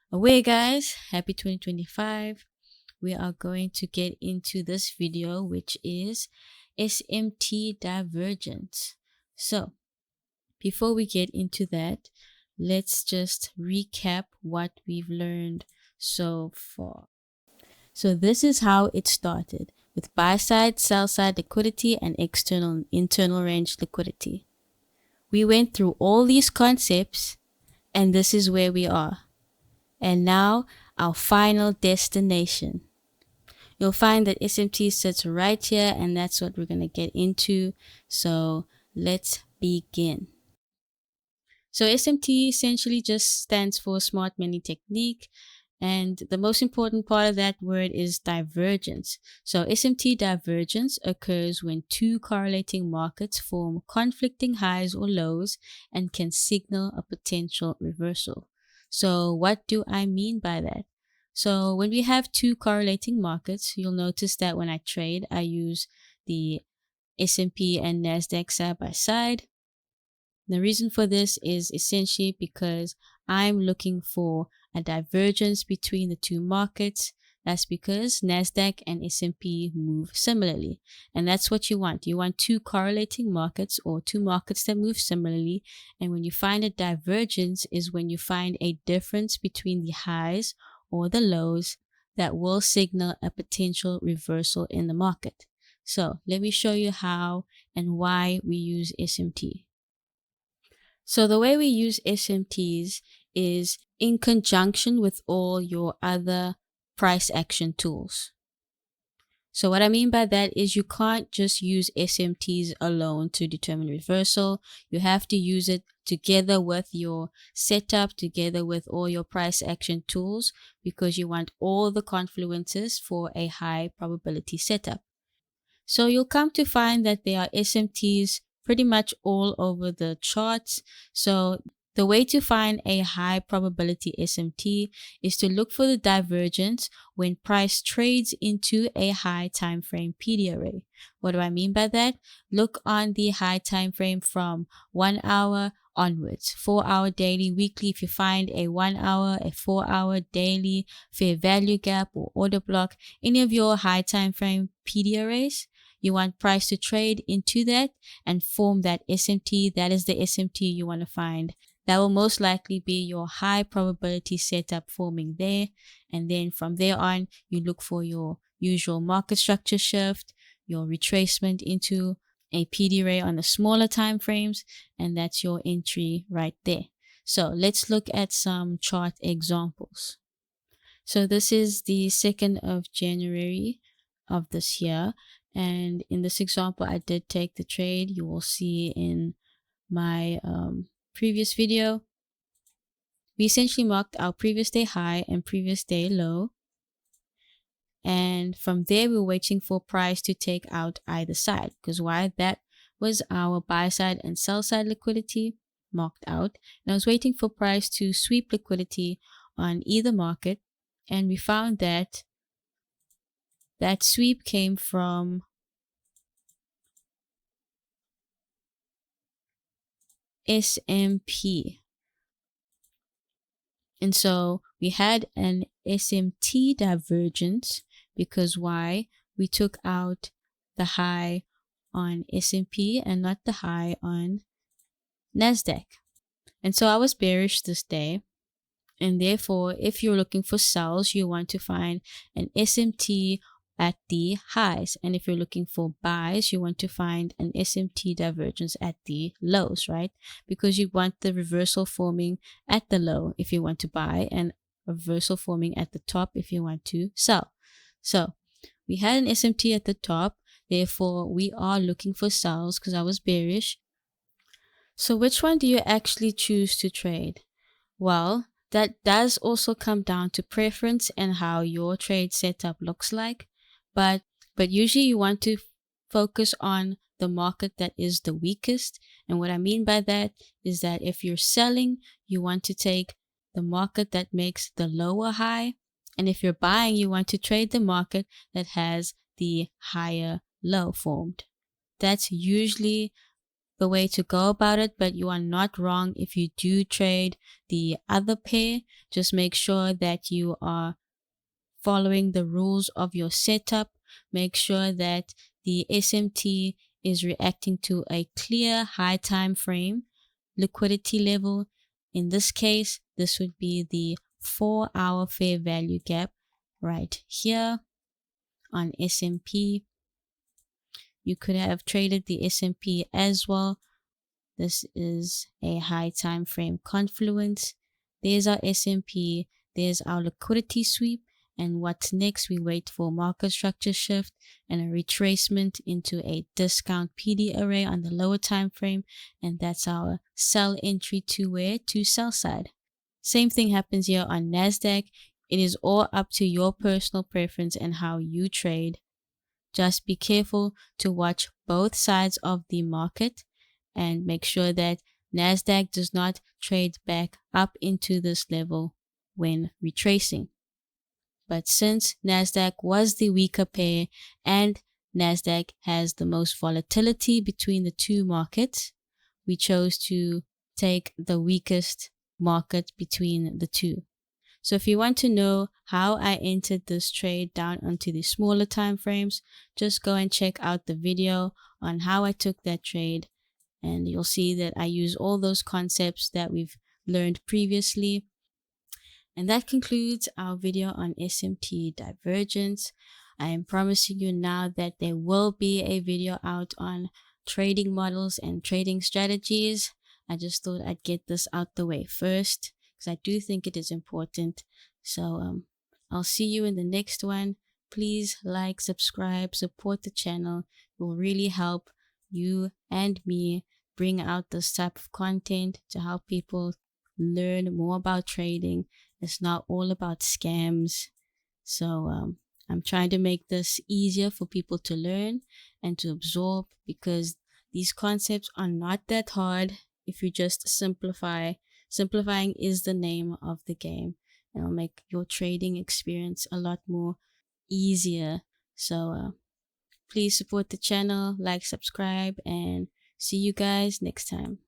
Away guys, happy 2025. We are going to get into this video, which is SMT Divergence. So before we get into that, let's just recap what we've learned so far. So this is how it started, with buy side, sell side liquidity and external and internal range liquidity. We went through all these concepts and this is where we are. And now our final destination. You'll find that SMT sits right here, and that's what we're going to get into. So let's begin. So SMT essentially just stands for Smart Money Technique. And the most important part of that word is divergence. So SMT divergence occurs when two correlating markets form conflicting highs or lows and can signal a potential reversal. So what do I mean by that? So when we have two correlating markets, you'll notice that when I trade, I use the S&P and Nasdaq side by side. The reason for this is essentially because I'm looking for a divergence between the two markets. That's because Nasdaq and S&P move similarly. And that's what you want. You want two correlating markets or two markets that move similarly. And when you find a divergence is when you find a difference between the highs or the lows that will signal a potential reversal in the market. So let me show you how and why we use SMT. So the way we use SMTs is in conjunction with all your other price action tools. So what I mean by that is you can't just use SMTs alone to determine reversal. You have to use it together with your setup, together with all your price action tools, because you want all the confluences for a high probability setup. So you'll come to find that there are SMTs pretty much all over the charts. So the way to find a high probability SMT is to look for the divergence when price trades into a high time frame PD array. What do I mean by that? Look on the high time frame from 1 hour onwards, 4 hour daily, weekly. If you find a 1 hour, a 4 hour daily fair value gap or order block, any of your high time frame PD arrays, you want price to trade into that and form that SMT. That is the SMT you want to find. That will most likely be your high probability setup forming there. And then from there on, you look for your usual market structure shift, your retracement into a PD array on the smaller time frames, and that's your entry right there. So let's look at some chart examples. So this is the 2nd of January of this year. And in this example, I did take the trade. You will see in my previous video, we essentially marked our previous day high and previous day low. And from there, we were waiting for price to take out either side, because why? That was our buy side and sell side liquidity marked out. And I was waiting for price to sweep liquidity on either market. And we found that that sweep came from SMP. And so we had an SMT divergence because why? We took out the high on S&P and not the high on Nasdaq. And so I was bearish this day. And therefore, if you're looking for sells, you want to find an SMT at the highs. And if you're looking for buys, you want to find an SMT divergence at the lows, right? Because you want the reversal forming at the low if you want to buy, and a reversal forming at the top if you want to sell. So we had an SMT at the top. Therefore, we are looking for sells because I was bearish. So which one do you actually choose to trade? Well, that does also come down to preference and how your trade setup looks like. But usually you want to focus on the market that is the weakest. And what I mean by that is that if you're selling, you want to take the market that makes the lower high. And if you're buying, you want to trade the market that has the higher low formed. That's usually the way to go about it, but you are not wrong if you do trade the other pair. Just make sure that you are following the rules of your setup. Make sure that the SMT is reacting to a clear high time frame liquidity level. In this case, this would be the 4-hour fair value gap right here on S&P. You could have traded the S&P as well. This is a high time frame confluence. There's our S&P, there's our liquidity sweep, and what's next? We wait for market structure shift and a retracement into a discount PD array on the lower time frame, and that's our sell entry to where? To sell side. Same thing happens here on Nasdaq. It is all up to your personal preference and how you trade. Just be careful to watch both sides of the market and make sure that Nasdaq does not trade back up into this level when retracing. But since Nasdaq was the weaker pair and Nasdaq has the most volatility between the two markets, we chose to take the weakest market between the two. So if you want to know how I entered this trade down onto the smaller time frames, just go and check out the video on how I took that trade, and you'll see that I use all those concepts that we've learned previously. And that concludes our video on SMT Divergence. I am promising you now that there will be a video out on trading models and trading strategies. I just thought I'd get this out the way first because I do think it is important. So I'll see you in the next one. Please like, subscribe, support the channel. It will really help you and me bring out this type of content to help people learn more about trading. It's not all about scams. So I'm trying to make this easier for people to learn and to absorb, because these concepts are not that hard if you just simplify. Simplifying is the name of the game, and it'll make your trading experience a lot more easier. So please support the channel, like, subscribe, and see you guys next time.